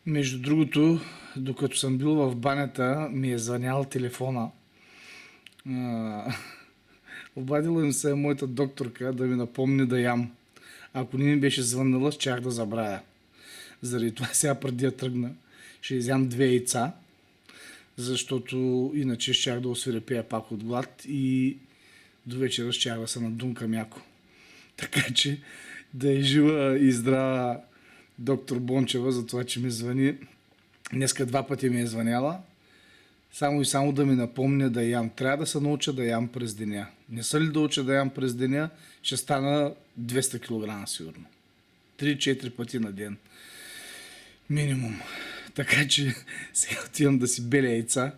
Между другото, докато съм бил в банята, ми е звънял телефона. А, Обадила ми се е моята докторка да ми напомни да ям. Ако не ми беше звъннала, щях да забравя. Заради това сега преди да тръгна, ще изям 2 яйца, защото иначе щях да освирепея пак от глад и до вечера щях да се надункам яко. Така че да е жива и здрава доктор Бончева за това, че ми звъни. Днеска 2 пъти ми е звъняла. Само и само да ми напомня да ям. Трябва да се науча да ям през деня. Не са ли да уча да ям през деня, ще стана 200 кг сигурно. 3-4 пъти на ден. Минимум. Така че сега отивам да си беля яйца.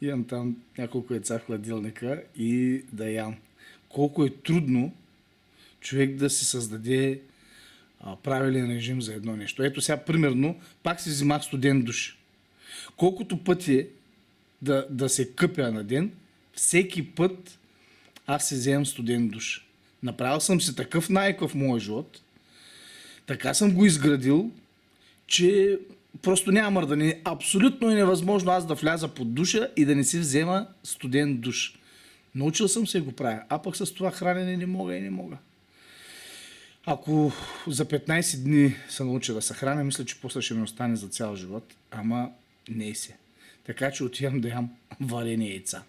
Имам там няколко яйца в хладилника и да ям. Колко е трудно човек да си създаде правилен режим за едно нещо. Ето сега, примерно, пак си взимах студен душ. Колкото пъти да се къпя на ден, всеки път аз си вземам студен душ. Направил съм си такъв навик в моя живот, така съм го изградил, че просто няма мърдане. Абсолютно е невъзможно аз да вляза под душа и да не си взема студен душ. Научил съм се го правя, а пък с това хранене не мога. Ако за 15 дни се науча да се храня, мисля, че после ще ми остане за цял живот, ама не се. Така че отивам да ям варени яйца.